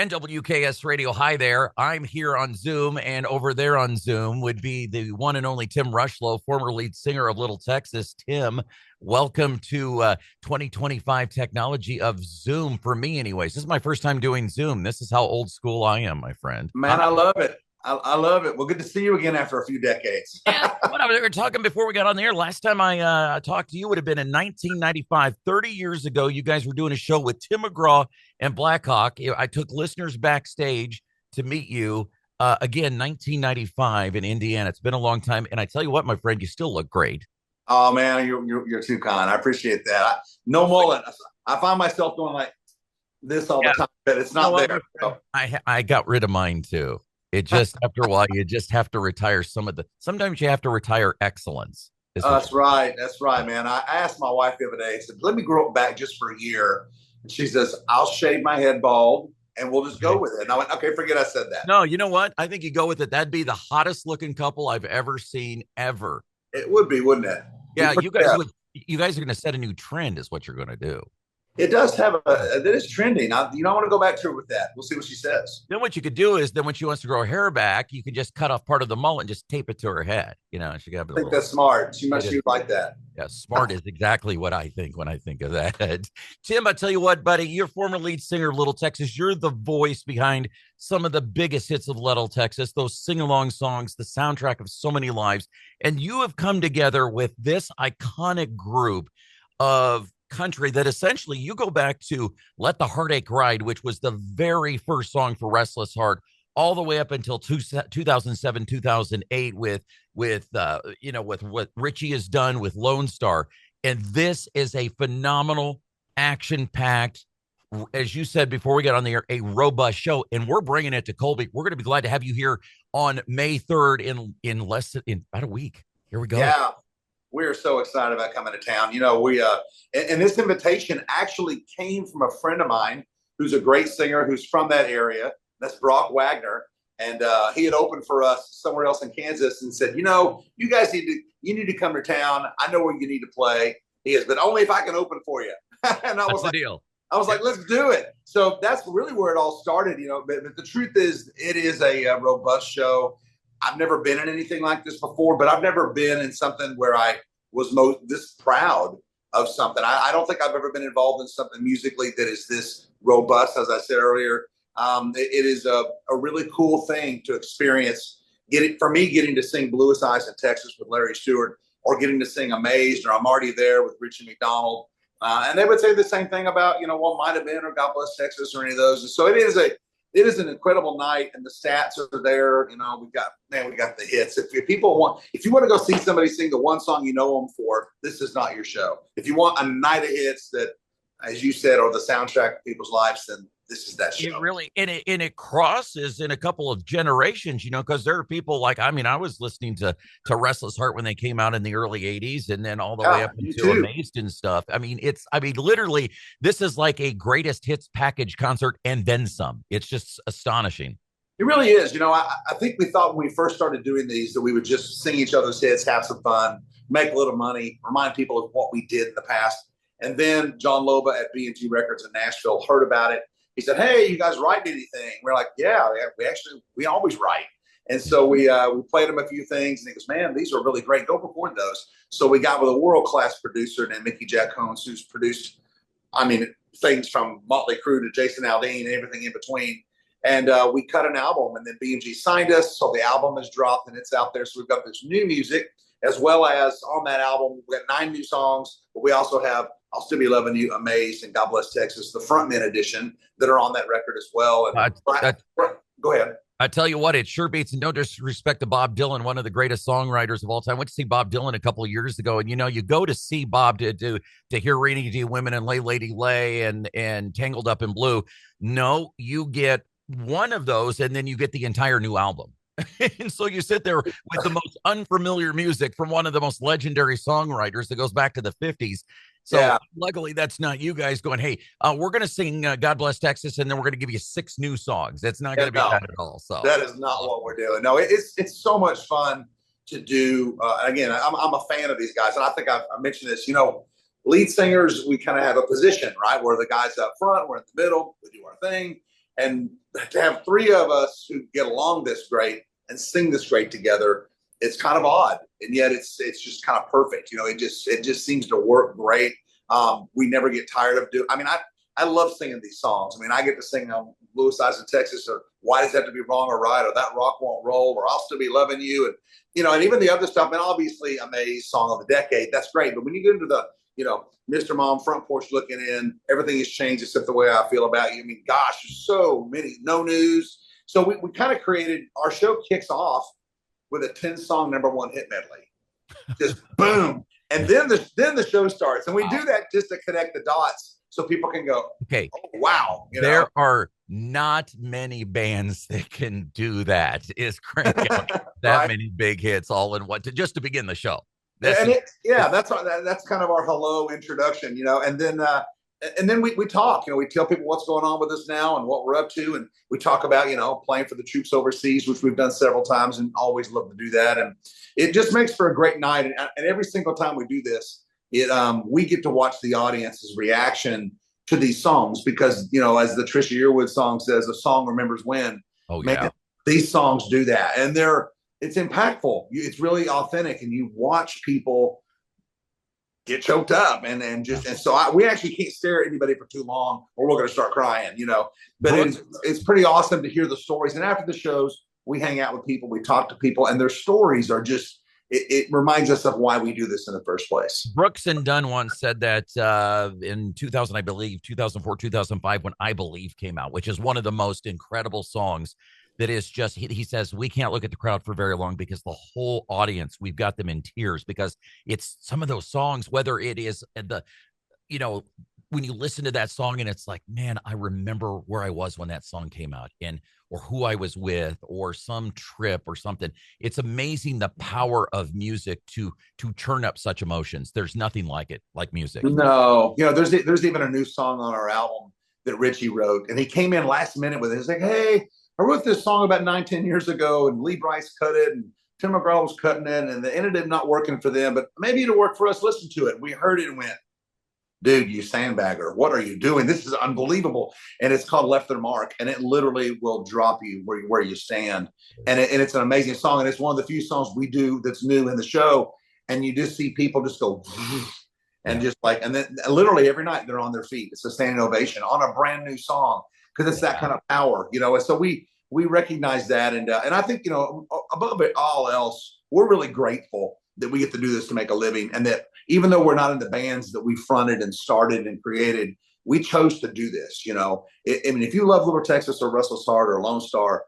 NWKS Radio, hi there. I'm here on Zoom, and over there on Zoom would be the one and only Tim Rushlow, former lead singer of Little Texas. Tim, welcome to 2025 technology of Zoom, for me anyways. This is my first time doing Zoom. This is how old school I am, my friend. Man, I love it. I love it. Well, good to see you again after a few decades. Yeah, what we were talking before we got on the air. Last time I talked to you would have been in 1995, 30 years ago. You guys were doing a show with Tim McGraw and Blackhawk. I took listeners backstage to meet you. Again, 1995 in Indiana. It's been a long time. And I tell you what, my friend, you still look great. Oh, man, you're too kind. I appreciate that. No mullet. I find myself going like this all the time, but it's not there. So. I got rid of mine, too. It just, after a while, you just have to retire sometimes you have to retire excellence. That's right, man. I asked my wife the other day, I said, let me grow it back just for a year. And she says, I'll shave my head bald and we'll just go with it. And I went, okay, forget I said that. No, you know what? I think you go with it. That'd be the hottest looking couple I've ever seen, ever. It would be, wouldn't it? Yeah, you guys are going to set a new trend is what you're going to do. It does have that is trending. I want to go back to her with that. We'll see what she says. Then what you could do is, then when she wants to grow her hair back, you can just cut off part of the mullet and just tape it to her head. You know, and she got. I think that's smart. She would like that. Yeah, smart is exactly what I think when I think of that. Tim, I tell you what, buddy, you're former lead singer of Little Texas. You're the voice behind some of the biggest hits of Little Texas, those sing-along songs, the soundtrack of so many lives. And you have come together with this iconic group of country that essentially you go back to Let the Heartache Ride, which was the very first song for Restless Heart, all the way up until 2007, 2008 with what Richie has done with Lone Star. And this is a phenomenal, action-packed, as you said before we got on the air, a robust show. And we're bringing it to Colby. We're going to be glad to have you here on May 3rd in about a week. Here we go. Yeah. We're so excited about coming to town. You know, and this invitation actually came from a friend of mine who's a great singer who's from that area. That's Brock Wagner. And he had opened for us somewhere else in Kansas and said, you guys need to come to town. I know where you need to play. He is, but only if I can open for you. And I was like, deal. I was like, let's do it. So that's really where it all started, but the truth is it is a robust show. I've never been in anything like this before, but I've never been in something where I was this proud of something. I don't think I've ever been involved in something musically that is this robust. As I said earlier, it is a really cool thing to experience. Getting to sing Bluest Eyes in Texas with Larry Stewart, or getting to sing Amazed or I'm Already There with Richie McDonald. And they would say the same thing about, What Might Have Been or God Bless Texas or any of those. And so it is an incredible night, and the stats are there. We got the hits. If you want to go see somebody sing the one song you know them for, this is not your show. If you want a night of hits that, as you said, are the soundtrack of people's lives, then this is that show. It really, and it crosses in a couple of generations, because there are people like, I was listening to Restless Heart when they came out in the early 80s, and then all the way up into Amazed and stuff. Literally, this is like a greatest hits package concert and then some. It's just astonishing. It really is. I think we thought when we first started doing these that we would just sing each other's hits, have some fun, make a little money, remind people of what we did in the past. And then John Loba at B&G Records in Nashville heard about it. He said, hey, you guys write anything? We're like, yeah, we always write. And so we played him a few things, and he goes, man, these are really great. Go record those. So we got with a world-class producer named Mickey Jack Combs, who's produced, things from Motley Crue to Jason Aldean and everything in between. And we cut an album, and then B&G signed us. So the album is dropped, and it's out there. So we've got this new music, as well as on that album, we've got 9 new songs, but we also have I'll Still Be Loving You, Amazed, and God Bless Texas, the Frontmen edition that are on that record as well. And go ahead. I tell you what, it sure beats, and no disrespect to Bob Dylan, one of the greatest songwriters of all time. I went to see Bob Dylan a couple of years ago, and you go to see Bob to hear Rainy Day Women and Lay Lady Lay and Tangled Up in Blue. No, you get one of those, and then you get the entire new album. And so you sit there with the most unfamiliar music from one of the most legendary songwriters that goes back to the 50s. So luckily, that's not you guys going, hey, we're going to sing God Bless Texas, and then we're going to give you 6 new songs. That's not going to be that at all. So that is not what we're doing. No, it's so much fun to do. Again, I'm a fan of these guys, and I think I mentioned this. Lead singers, we kind of have a position, right? We're the guys up front, we're in the middle, we do our thing. And to have three of us who get along this great and sing this great together, it's kind of odd, and yet it's just kind of perfect. It just seems to work great. We never get tired of doing. I mean, I love singing these songs. I mean, I get to sing Louis Eyes in Texas, or Why Does It Have to Be Wrong or Right, or That Rock Won't Roll, or I'll Still Be Loving You, and even the other stuff. And obviously, Amaze, Song of the Decade. That's great. But when you get into the Mr. Mom, Front Porch Looking In, Everything Has Changed Except the Way I Feel About You. I mean, gosh, there's so many. No News. So we kind of created, our show kicks off with a 10-song #1 hit medley. Just boom. And then the show starts. And we do that just to connect the dots so people can go, okay, oh, wow. There are not many bands that can do that, is crank out that right? Many big hits all in one, just to begin the show. That's kind of our hello introduction, and then we talk, we tell people what's going on with us now and what we're up to. And we talk about, playing for the troops overseas, which we've done several times and always love to do that. And it just makes for a great night. And every single time we do this, we get to watch the audience's reaction to these songs because, as the Trisha Yearwood song says, a song remembers when. Oh, yeah. Man, these songs do that. And it's impactful. It's really authentic. And you watch people get choked up and so we actually can't stare at anybody for too long or we're going to start crying, but it's pretty awesome to hear the stories. And after the shows, we hang out with people, we talk to people, and their stories are just, it reminds us of why we do this in the first place. Brooks and Dunn once said that in 2000, I believe 2004, 2005, when I Believe came out, which is one of the most incredible songs. That is just, he says, we can't look at the crowd for very long because the whole audience, we've got them in tears because it's some of those songs, whether it is when you listen to that song and it's like, man, I remember where I was when that song came out or who I was with or some trip or something. It's amazing the power of music to turn up such emotions. There's nothing like it, like music. No, there's even a new song on our album that Richie wrote, and he came in last minute with it. He's like, hey, I wrote this song about 9-10 years ago, and Lee Brice cut it, and Tim McGraw was cutting it, and it ended up not working for them, but maybe it'll work for us. Listen to it. We heard it and went, dude, you sandbagger. What are you doing? This is unbelievable. And it's called Left Their Mark, and it literally will drop you where you stand. And it's an amazing song, and it's one of the few songs we do that's new in the show, and you just see people just go, and just like, and then literally every night they're on their feet. It's a standing ovation on a brand new song because it's that kind of power, And so we recognize that, and I think above it all else, we're really grateful that we get to do this to make a living, and that even though we're not in the bands that we fronted and started and created, we chose to do this. I mean, if you love Little Texas or Restless Heart or Lone Star,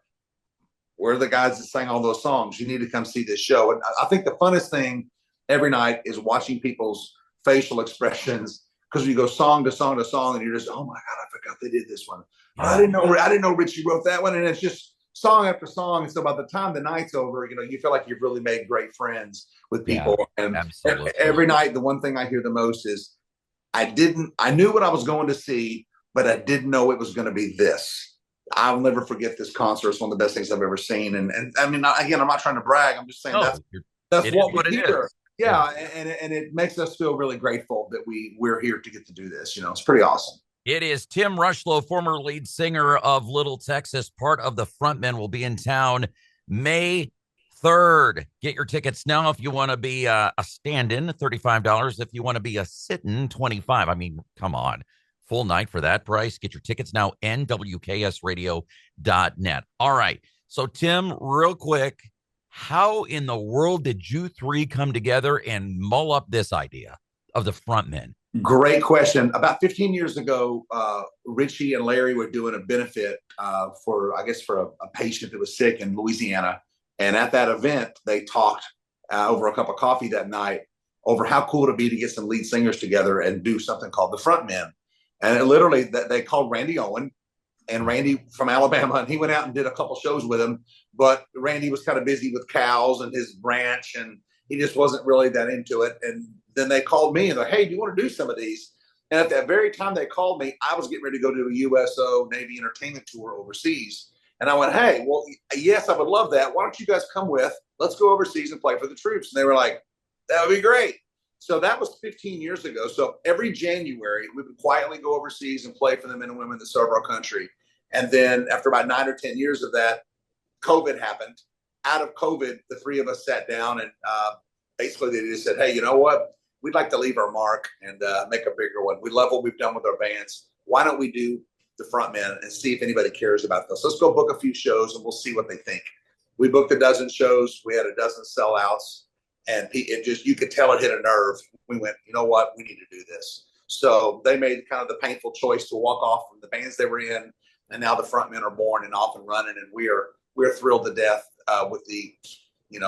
we're the guys that sang all those songs. You need to come see this show. And I think the funnest thing every night is watching people's facial expressions, because you go song to song to song, and you're just, oh my God, I forgot they did this one. Yeah. I didn't know Richie wrote that one. And it's just song after song. And so by the time the night's over, you feel like you've really made great friends with people. Yeah, and absolutely. Every night, the one thing I hear the most is, I knew what I was going to see, but I didn't know it was going to be this. I'll never forget this concert. It's one of the best things I've ever seen. And I mean, again, I'm not trying to brag. I'm just saying that's what we hear. Yeah. And it makes us feel really grateful that we're here to get to do this. It's pretty awesome. It is Tim Rushlow, former lead singer of Little Texas, part of the Frontmen, will be in town May 3rd. Get your tickets now if you want to be a stand-in, $35. If you want to be a sit-in, $25. I mean, come on. Full night for that price. Get your tickets now, NWKSradio.net. All right. So, Tim, real quick, how in the world did you three come together and mull up this idea of the Frontmen? Great question. About 15 years ago, Richie and Larry were doing a benefit for a patient that was sick in Louisiana. And at that event, they talked over a cup of coffee that night over how cool it would be to get some lead singers together and do something called the Frontmen. And literally, they called Randy Owen, and Randy from Alabama, and he went out and did a couple shows with him. But Randy was kind of busy with cows and his ranch, and he just wasn't really that into it. And then they called me and they're, hey, do you want to do some of these? And at that very time they called me, I was getting ready to go to a USO Navy entertainment tour overseas. And I went, hey, well, yes, I would love that. Why don't you guys come with? Let's go overseas and play for the troops. And they were like, that would be great. So that was 15 years ago. So every January, we would quietly go overseas and play for the men and women that serve our country. And then after about 9 or 10 years of that, COVID happened. Out of COVID, the three of us sat down and basically they just said, hey, you know what? We'd like to leave our mark and make a bigger one. We love what we've done with our bands. Why don't we do the Frontmen and see if anybody cares about this? Let's go book a few shows and we'll see what they think. We booked a dozen shows. We had a dozen sellouts, and it just, you could tell it hit a nerve. We went, you know what? We need to do this. So they made kind of the painful choice to walk off from the bands they were in, and now the Frontmen are born and off and running, and we're thrilled to death with the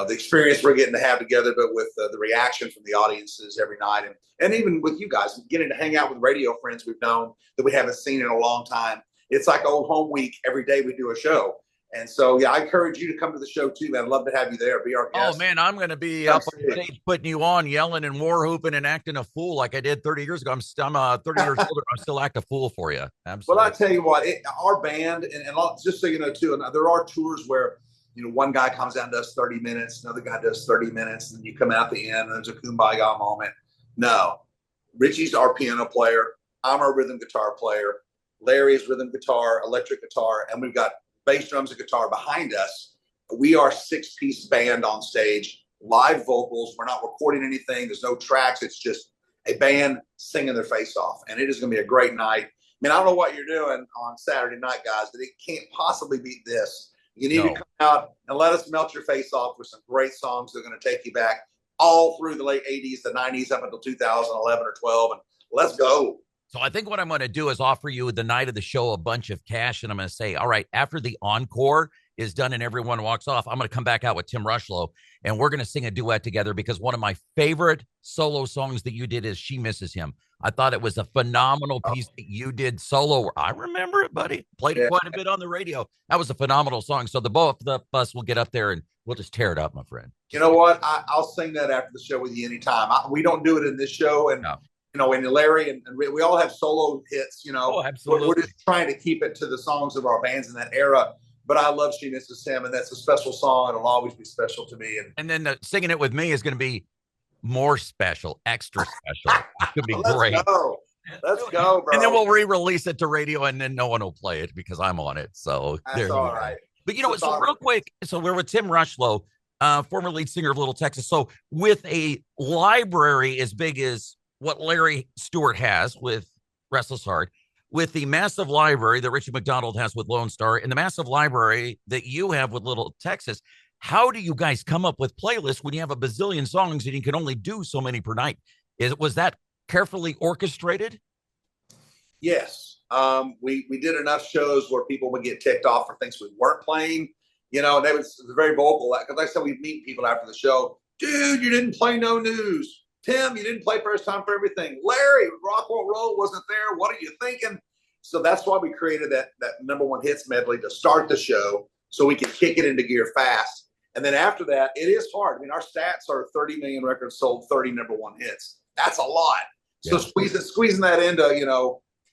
experience we're getting to have together, but with the reaction from the audiences every night, and even with you guys getting to hang out with radio friends we've known that we haven't seen in a long time. It's like old home week. Every day we do a show. And so, yeah, I encourage you to come to the show too, man. I'd love to have you there. Be our guest. Oh, man, I'm going to be up on stage putting you on, yelling and war hooping and acting a fool like I did 30 years ago. I'm 30 years older. I'm still act a fool for you. Absolutely. Well, I tell you what, our band, and just so you know too, and there are tours where, one guy comes out and does 30 minutes, another guy does 30 minutes, and you come out the end and there's a kumbaya moment. No, Richie's our piano player. I'm our rhythm guitar player. Larry's rhythm guitar, electric guitar, and we've got bass, drums, and guitar behind us. We are 6-piece band on stage, live vocals. We're not recording anything. There's no tracks. It's just a band singing their face off, and it is going to be a great night. I mean, I don't know what you're doing on Saturday night, guys, but it can't possibly beat this. You need to come out and let us melt your face off with some great songs that are going to take you back all through the late 80s, the 90s, up until 2011 or 12, and let's go. So I think what I'm going to do is offer you the night of the show a bunch of cash, and I'm going to say, all right, after the encore is done and everyone walks off, I'm going to come back out with Tim Rushlow, and we're going to sing a duet together, because one of my favorite solo songs that you did is She Misses Him. I thought it was a phenomenal piece that you did solo. I remember it, buddy. Played it quite a bit on the radio. That was a phenomenal song. So the both of us will get up there and we'll just tear it up, my friend. You know what? I'll sing that after the show with you anytime. We don't do it in this show, and and Larry and we all have solo hits. Oh, absolutely. We're just trying to keep it to the songs of our bands in that era. But I love She Misses Him, and that's a special song, and it'll always be special to me. And then singing it with me is going to be more special, extra special. It's going to be great. Let's go, bro. And then we'll re-release it to radio, and then no one will play it because I'm on it. So that's all right. But real quick, so we're with Tim Rushlow, former lead singer of Little Texas. So with a library as big as what Larry Stewart has with Restless Heart, with the massive library that Richie McDonald has with Lone Star, and the massive library that you have with Little Texas, how do you guys come up with playlists when you have a bazillion songs and you can only do so many per night? Was that carefully orchestrated? Yes. We did enough shows where people would get ticked off for things we weren't playing, and they was very vocal. Because like I said, we'd meet people after the show. Dude, you didn't play No News. Tim, you didn't play First Time for Everything. Larry, Rock Won't Roll wasn't there. What are you thinking? So that's why we created that number one hits medley to start the show, so we could kick it into gear fast. And then after that, it is hard. I mean, our stats are 30 million records sold, 30 number one hits. That's a lot. So squeezing that into,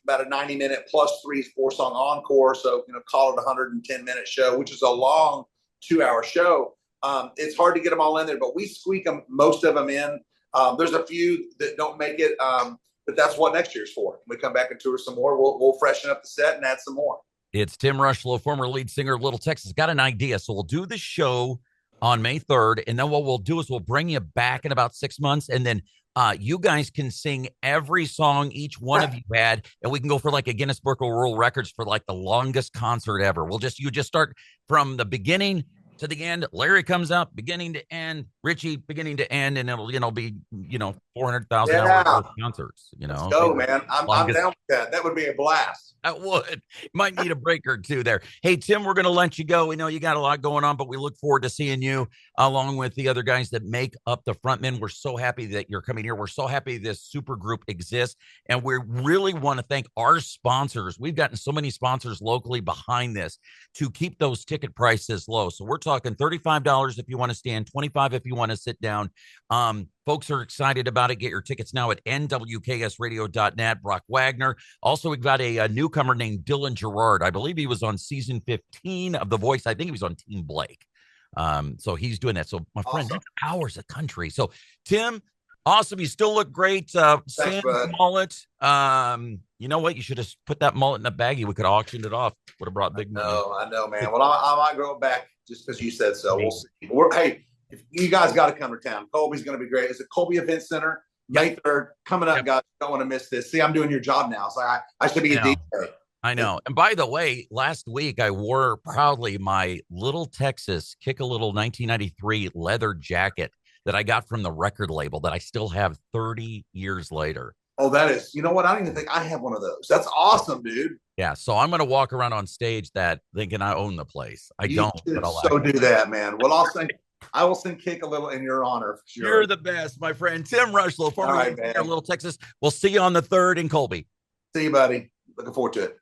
about a 90-minute plus 3-4 song encore. So, call it a 110-minute show, which is a long 2-hour show. It's hard to get them all in there, but we squeak most of them in. There's a few that don't make it, but that's what next year's for. When we come back and tour some more, we'll freshen up the set and add some more. It's Tim Rushlow, former lead singer of Little Texas. Got an idea. So we'll do the show on May 3rd, and then what we'll do is we'll bring you back in about 6 months, and then you guys can sing every song each one of you had, and we can go for like a Guinness Book of World Records for like the longest concert ever. You just start from the beginning to the end. Larry comes out beginning to end, Richie beginning to end, and it'll be 400,000 hours of concerts. Let's go, man. I'm down with that. That would be a blast. That would. Might need a break or two there. Hey, Tim, we're going to let you go. We know you got a lot going on, but we look forward to seeing you along with the other guys that make up the Frontmen. We're so happy that you're coming here. We're so happy this super group exists, and we really want to thank our sponsors. We've gotten so many sponsors locally behind this to keep those ticket prices low. So we're talking $35 if you want to stand, $25 if you want to sit down. Folks are excited about it. Get your tickets now at NWKSradio.net. Brock Wagner. Also, we've got a newcomer named Dylan Gerard. I believe he was on season 15 of The Voice. I think he was on Team Blake. So he's doing that. So, my friend, that's hours of country. So, Tim, Awesome. You still look great. Thanks, Sans bud. mullet. You know what? You should have put that mullet in a baggie. We could have auctioned it off. Would have brought big money. I know, man. Well, I might grow it back just because you said so. We'll see. Hey, if you guys got to come to town. Colby's going to be great. It's a Colby Event Center, May 3rd. Coming up, guys. Don't want to miss this. See, I'm doing your job now. So I should be a DJ. I know. And by the way, last week I wore proudly my Little Texas Kick a Little 1993 leather jacket that I got from the record label that I still have 30 years later. Oh, that is, you know what? I don't even think I have one of those. That's awesome, dude. Yeah. So I'm going to walk around on stage that thinking I own the place. I don't. But I'll do that, man. Well, I will sing Kick a Little in your honor. For sure. You're the best, my friend. Tim Rushlow, former Little Texas. We'll see you on the 3rd in Colby. See you, buddy. Looking forward to it.